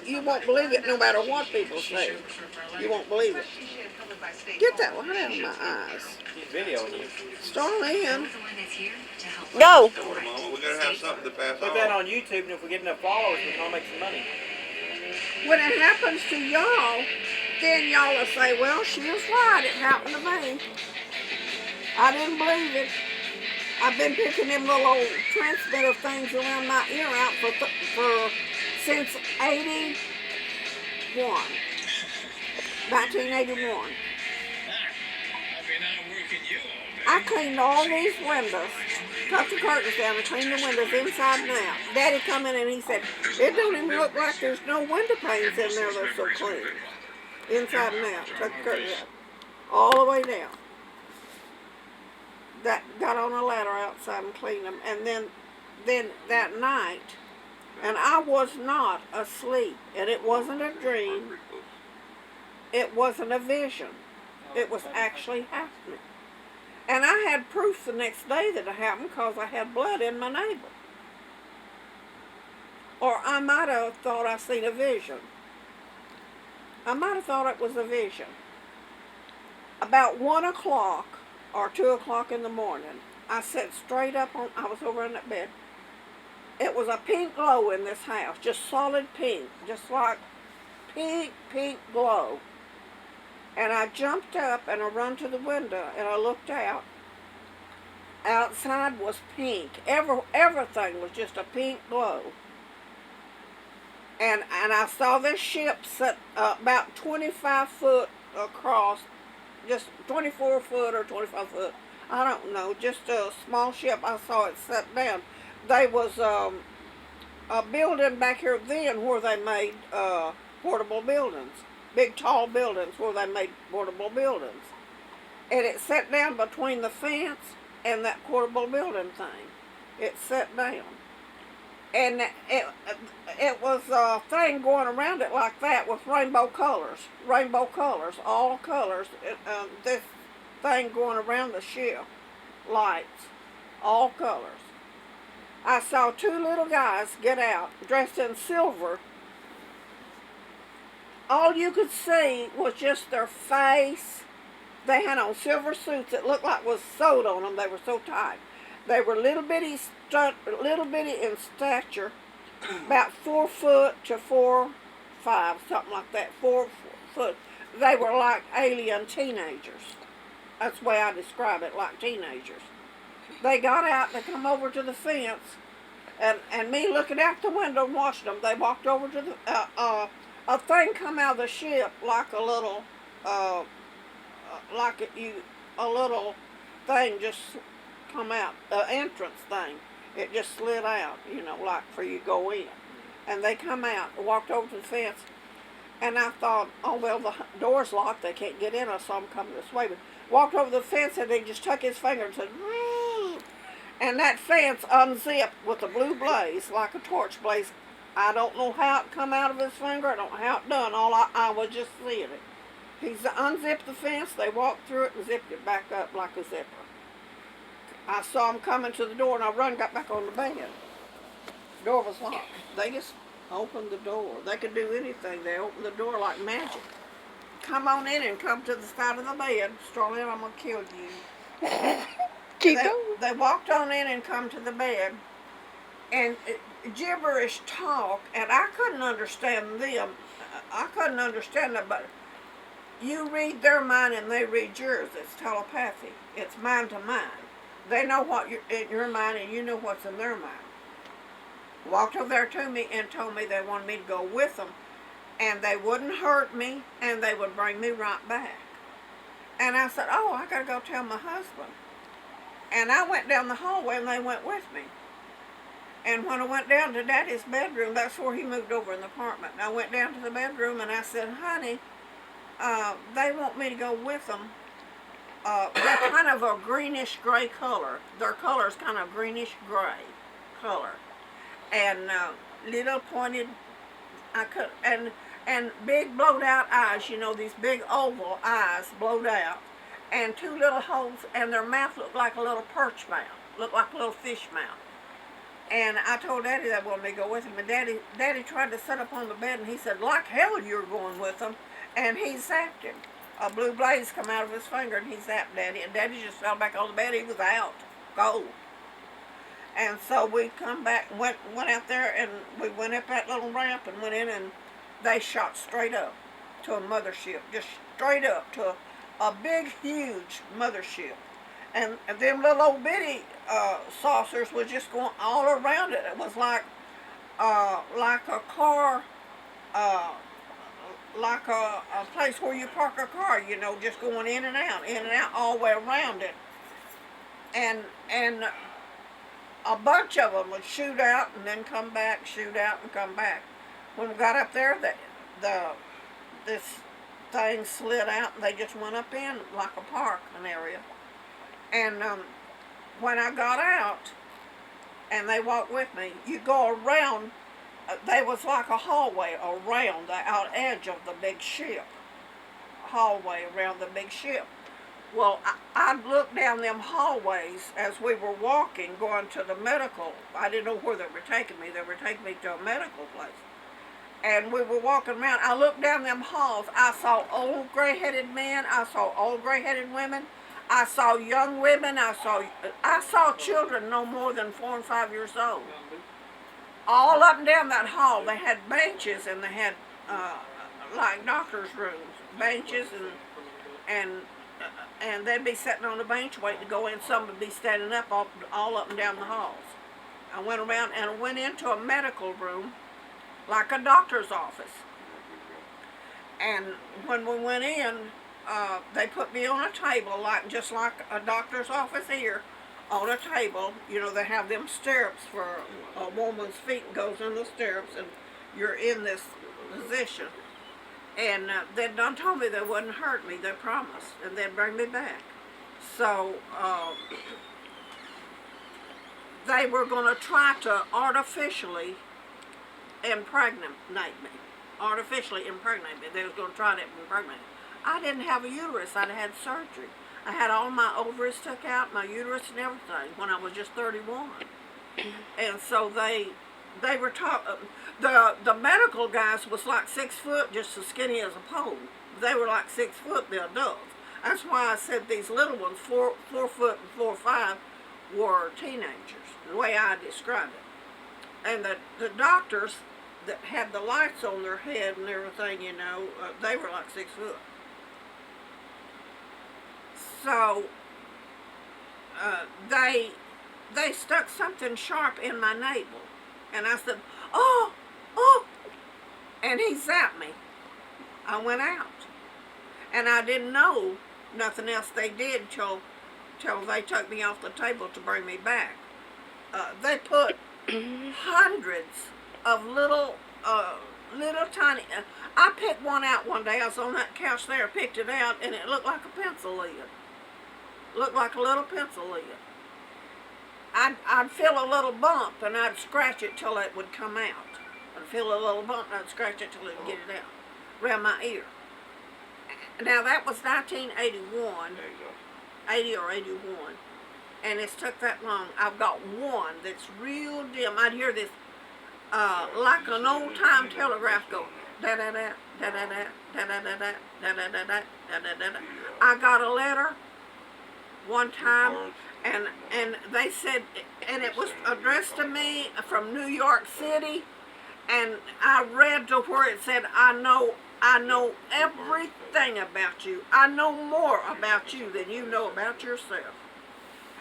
You won't believe it no matter what people say. You won't believe it. Get that light out of my eyes. He's videoing you. Start in. Go. Mama, we gotta have something to pass Put that on YouTube, and if we get enough followers, we can all make some money. When it happens to y'all, then y'all will say, well, she was right. It happened to me. I didn't believe it. I've been picking them little old transmitter things around my ear out since 81. 1981. I cleaned all these windows, cut the curtains down and cleaned the windows inside and out. Daddy come in and he said, it don't even look like there's no window panes in there, they're so clean. Inside and out, took the curtains out. All the way down. That got on a ladder outside and cleaned them. And then that night, and I was not asleep, and it wasn't a dream, it wasn't a vision. It was actually happening. And I had proof the next day that it happened because I had blood in my neighbor. Or I might have thought I seen a vision. I might have thought it was a vision. About 1 o'clock or 2 o'clock in the morning, I sat straight up on, I was over in that bed. It was a pink glow in this house, just solid pink, just like pink glow. And I jumped up and I run to the window and I looked out. Outside was pink. Everything was just a pink glow. And I saw this ship set about 25 foot across, just 24 foot or 25 foot. I don't know, just a small ship. I saw it set down. There was a building back here then where they made portable buildings. Big tall buildings where they made portable buildings. And it set down between the fence and that portable building thing. It set down. And it was a thing going around it like that with rainbow colors, all colors. This thing going around the ship, lights, all colors. I saw two little guys get out, dressed in silver. All you could see was just their face. They had on silver suits that looked like was sewed on them. They were so tight. They were little bitty in stature, about 4 foot to 4'5", something like that. 4 foot. They were like alien teenagers. That's the way I describe it, like teenagers. They got out. They come over to the fence, and me looking out the window and watching them. They walked over to the. A thing come out of the ship like a little, a little thing just come out, entrance thing. It just slid out, like for you to go in. And they come out, walked over to the fence, and I thought, oh well, the door's locked, they can't get in. I saw them coming this way, but walked over the fence and he just took his finger and said, "Woo!" And that fence unzipped with a blue blaze, like a torch blaze. I don't know how it come out of his finger. I don't know how it done. I was just seeing it. He unzipped the fence. They walked through it and zipped it back up like a zipper. I saw him coming to the door, and I got back on the bed. The door was locked. They just opened the door. They could do anything. They opened the door like magic. Come on in and come to the side of the bed. Starlin, I'm going to kill you. Keep going. They walked on in and come to the bed. And gibberish talk, and I couldn't understand them. I couldn't understand them, but you read their mind and they read yours. It's telepathy. It's mind to mind. They know what in your mind and you know what's in their mind. Walked over there to me and told me they wanted me to go with them, and they wouldn't hurt me, and they would bring me right back. And I said, oh, I got to go tell my husband. And I went down the hallway and they went with me. And when I went down to Daddy's bedroom, that's where he moved over in the apartment. And I went down to the bedroom and I said, honey, they want me to go with them. They're kind of a greenish gray color. Their color is kind of greenish gray color. And little pointed, and big blowed out eyes, these big oval eyes blowed out. And 2 little holes, and their mouth looked like a little perch mouth, looked like a little fish mouth. And I told Daddy that I wanted me to go with him. And Daddy tried to sit up on the bed, and he said, like hell you're going with them. And he zapped him. A blue blaze come out of his finger, and he zapped Daddy. And Daddy just fell back on the bed. He was out, cold. And so we come back, went out there, and we went up that little ramp and went in, and they shot straight up to a mothership, just straight up to a big, huge mothership. And them little old bitty saucers was just going all around it. It was like a car, like a place where you park a car, you know, just going in and out, all the way around it. And a bunch of them would shoot out and then come back, shoot out and come back. When we got up there, this thing slid out and they just went up in like a park, an area. And when I got out and they walked with me, you go around, there was like a hallway around the out edge of the big ship. Hallway around the big ship. Well, I'd look down them hallways as we were walking, going to the medical. I didn't know where they were taking me. They were taking me to a medical place. And we were walking around. I looked down them halls. I saw old gray-headed men. I saw old gray-headed women. I saw young women. I saw children no more than 4 and 5 years old. All up and down that hall, they had benches, and they had like doctors' rooms, benches, and they'd be sitting on the bench waiting to go in. Some would be standing up all up and down the halls. I went around and went into a medical room, like a doctor's office. And when we went in, they put me on a table, just like a doctor's office here, on a table. You know, they have them stirrups for a woman's feet, goes in the stirrups, and you're in this position. And they done told me they wouldn't hurt me, they promised, and they'd bring me back. So they were going to try to artificially impregnate me. They was going to try to impregnate me. I didn't have a uterus. I'd had surgery. I had all my ovaries took out, my uterus and everything, when I was just 31. And so they were the medical guys was like 6 foot, just as skinny as a pole. They were like 6 foot, the adults. That's why I said these little ones, 4 foot and 4 or 5, were teenagers, the way I described it. And the doctors that had the lights on their head and everything, you know, they were like 6 foot. So they stuck something sharp in my navel. And I said, oh, and he zapped me. I went out. And I didn't know nothing else they did till they took me off the table to bring me back. They put hundreds of little tiny, I picked one out one day. I was on that couch there, picked it out, and it looked like a pencil lid. Looked like a little pencil lid. I'd feel a little bump, and I'd scratch it till it would come out. I'd feel a little bump, and I'd scratch it till it would get it out, around my ear. Now, that was 1981, 80 or 81, and it's took that long. I've got one that's real dim. I'd hear this, like an old-time telegraph go, da-da-da, da-da-da, da-da-da-da, da-da-da-da, da-da-da-da. I got a letter one time, and they said, and it was addressed to me from New York City, and I read to where it said, I know everything about you. I know more about you than you know about yourself.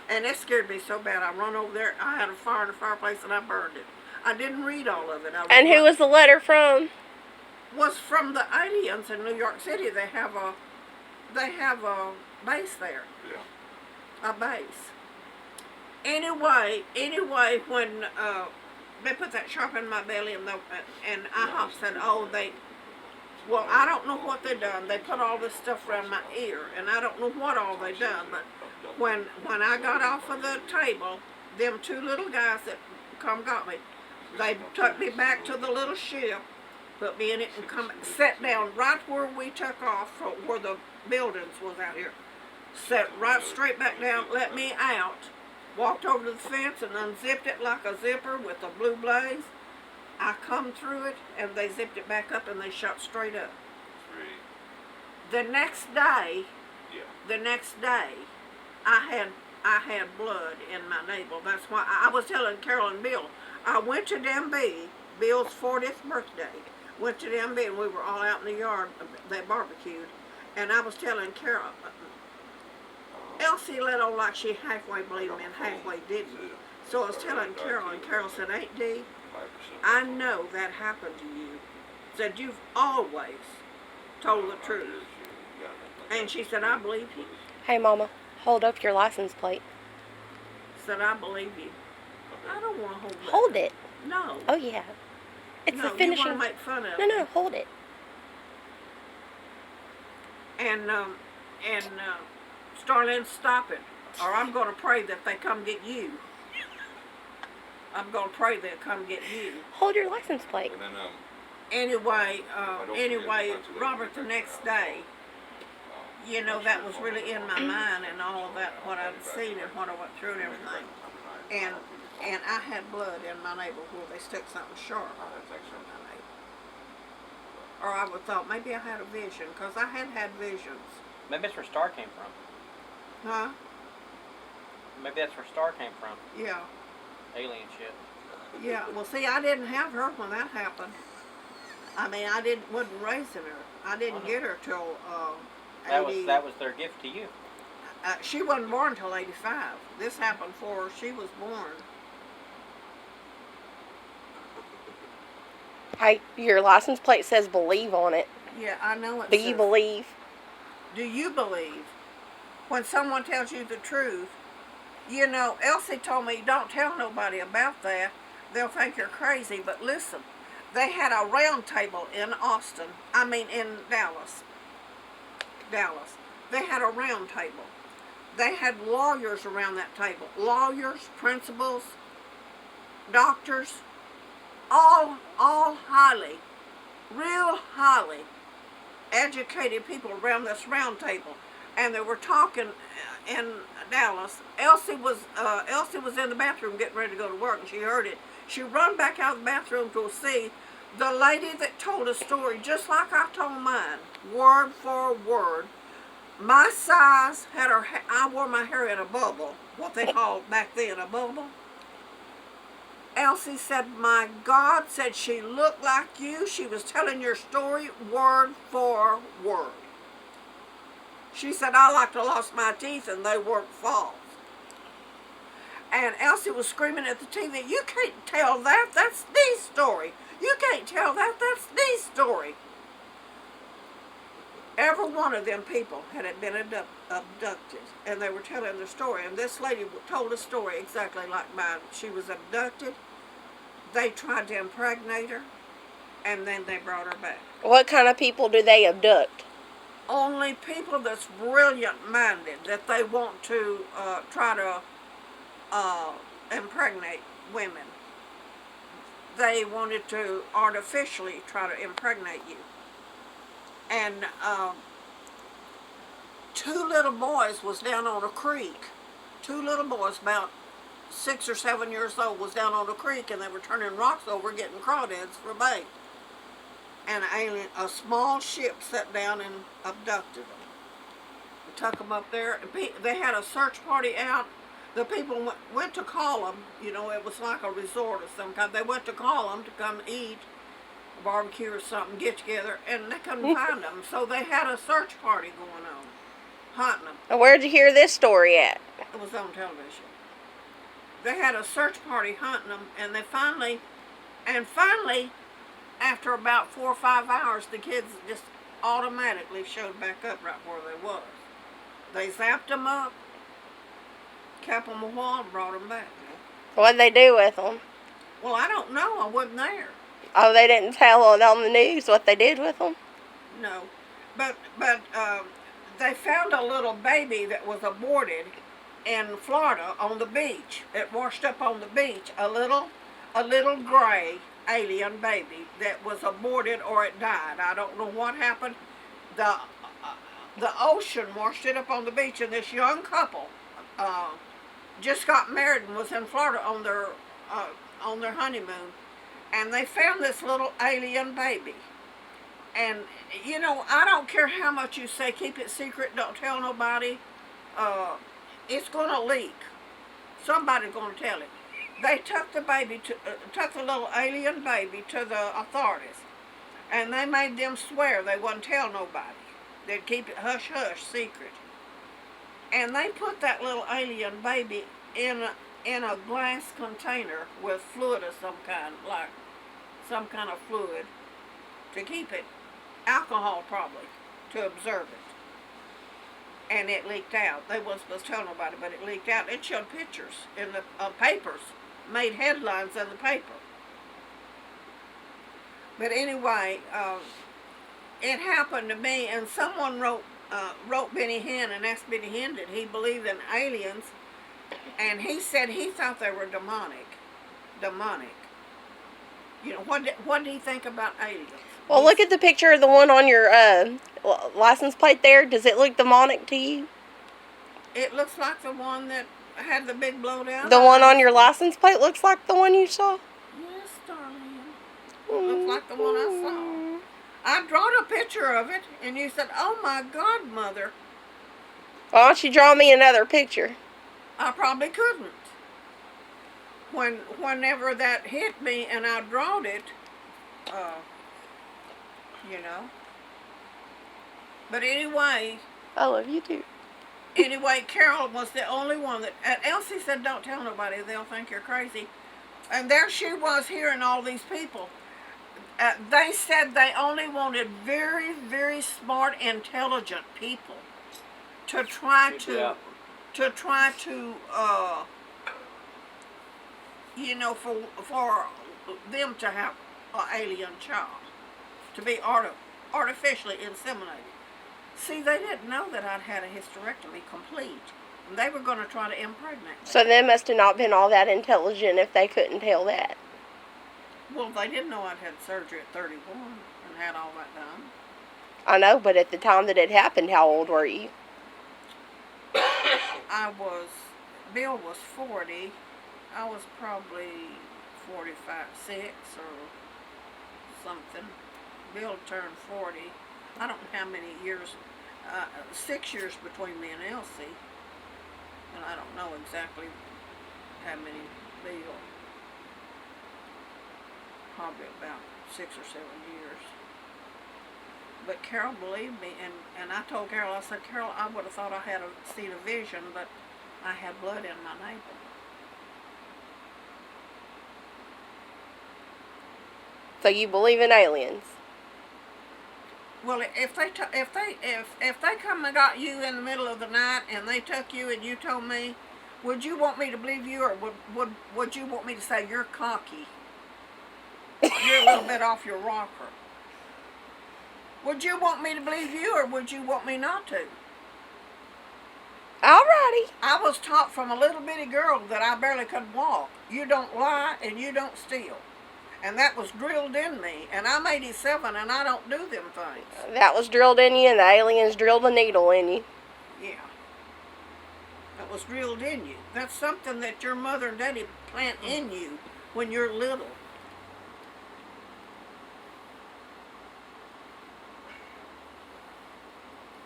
And it scared me so bad. I run over there. I had a fire in the fireplace, and I burned it. I didn't read all of it. And who was the letter from? Was from the aliens in New York City. They have a base there. Yeah. A base. Anyway, when they put that sharp in my belly, and I said, well, I don't know what they done. They put all this stuff around my ear, and I don't know what all they done. But when I got off of the table, them 2 little guys that got me, they took me back to the little ship, put me in it, and sat down right where we took off, from where the buildings was out here. Sat right straight back down, let me out walked over to the fence and unzipped it like a zipper with a blue blaze. I come through it, and they zipped it back up, and they shot straight up. The next day, I had blood in my navel. That's why I was telling Carol and Bill. I went to Denby, Bill's 40th birthday. Went to Denby, and we were all out in the yard. They barbecued, and I was telling Carol. Elsie let on like she halfway believed me and halfway didn't. So I was telling Carol, and Carol said, "Aunt Dee, I know that happened to you." Said, "You've always told the truth." And she said, "I believe you." Hey, Mama, hold up your license plate. Said, "I believe you." I don't want to hold that. Hold it. No. Oh, yeah. It's No, the finishing. you want to make fun of No, me. no, hold it. And Starlin, stop it, or I'm going to pray that they come get you. I'm going to pray they'll come get you. Hold your license plate. And then, Anyway, forget to Robert, the next day, you know, that was really in my mind and all of that, what I'd seen and what I went through and everything. And I had blood in my navel where they stuck something sharp in my navel. Or I would thought maybe I had a vision, because I had visions. Maybe that's where Star came from. Huh? Maybe that's where Star came from. Yeah. Alien shit. Yeah. Well, see, I didn't have her when that happened. I mean, wasn't raising her. I didn't get her till 80. That was their gift to you. She wasn't born till 85. This happened before she was born. Hey, your license plate says believe on it. Yeah, I know it. Do you believe? Do you believe when someone tells you the truth? You know, Elsie told me, don't tell nobody about that. They'll think you're crazy. But listen, they had a round table in in Dallas. They had a round table. They had lawyers around that table. Lawyers, principals, doctors, all real highly educated people around this round table. And they were talking in Dallas. Elsie was in the bathroom getting ready to go to work, and she heard it. She run back out of the bathroom to see the lady that told a story just like I told mine, word for word. My size had her. I wore my hair in a bubble, what they called back then a bubble. Elsie said, "My God," said, "she looked like you. She was telling your story word for word." She said, "I like to lost my teeth and they weren't false." And Elsie was screaming at the TV, "You can't tell that. That's Dee's story. You can't tell that. That's Dee's story." Every one of them people had been abducted, and they were telling their story. And this lady told a story exactly like mine. She was abducted. They tried to impregnate her, and then they brought her back. What kind of people do they abduct? Only people that's brilliant-minded, that they want to try to impregnate women. They wanted to artificially try to impregnate you. And two little boys was down on a creek. Two little boys, about 6 or 7 years old, was down on a creek, and they were turning rocks over, getting crawdads for bait. And a small ship sat down and abducted them. Took them up there. They had a search party out. The people went to call them. You know, it was like a resort of some kind. They went to call them to come eat, barbecue or something, get together, and they couldn't find them. So they had a search party going on, hunting them. And where'd you hear this story at? It was on television. They had a search party hunting them, and finally, after about 4 or 5 hours, the kids just automatically showed back up right where they was. They zapped them up, kept them a while, and brought them back. What'd they do with them? Well, I don't know. I wasn't there. Oh, they didn't tell on the news what they did with them? No, but they found a little baby that was aborted in Florida on the beach. It washed up on the beach. A little gray alien baby that was aborted or it died. I don't know what happened. The ocean washed it up on the beach, and this young couple, just got married and was in Florida on their honeymoon, and they found this little alien baby. And you know, I don't care how much you say keep it secret, don't tell nobody. It's gonna leak. Somebody's gonna tell it. They took took the little alien baby to the authorities, and they made them swear they wouldn't tell nobody. They'd keep it hush hush, secret. And they put that little alien baby in a glass container with fluid of some kind, like some kind of fluid, to keep it, alcohol probably, to observe it. And it leaked out. They weren't supposed to tell nobody, but it leaked out. It showed pictures in the papers, made headlines in the paper. But anyway, it happened to me, and someone wrote Benny Hinn and asked Benny Hinn did he believe in aliens, and he said he thought they were demonic. You know, what did he think about aliens? Well, look at the picture of the one on your license plate there. Does it look demonic to you? It looks like the one that had the big blowdown. The one on your license plate looks like the one you saw? Yes, darling. It looks like the one I saw. I drawed a picture of it, and you said, "Oh my God, Mother." Why don't you draw me another picture? I probably couldn't. Whenever that hit me and I drawed it, you know. But anyway. I love you too. Anyway, Carol was the only one that. Elsie said, "Don't tell nobody; they'll think you're crazy." And there she was hearing all these people. They said they only wanted very, very smart, intelligent people to try to, you know, for them to have an alien child, to be artificially inseminated. See, they didn't know that I'd had a hysterectomy complete. And they were going to try to impregnate me. So they must have not been all that intelligent if they couldn't tell that. Well, they didn't know I'd had surgery at 31 and had all that done. I know, but at the time that it happened, how old were you? Bill was 40. I was probably 45, 6 or something. Bill turned 40. I don't know how many years, 6 years between me and Elsie. And I don't know exactly how many Bill. Probably about 6 or 7 years. But Carol believed me, and I told Carol, I said, "Carol, I would have thought I had seen a vision, but I had blood in my navel." So you believe in aliens? Well, if they come and got you in the middle of the night and they took you and you told me, would you want me to believe you, or would you want me to say you're cocky? You're a little bit off your rocker. Would you want me to believe you, or would you want me not to? Alrighty. I was taught from a little bitty girl that I barely could walk. You don't lie and you don't steal. And that was drilled in me. And I'm 87 and I don't do them things. That was drilled in you, and the aliens drilled a needle in you. Yeah. That was drilled in you. That's something that your mother and daddy plant in you when you're little.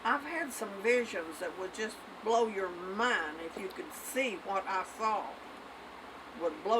I've had some visions that would just blow your mind if you could see what I saw. Would blow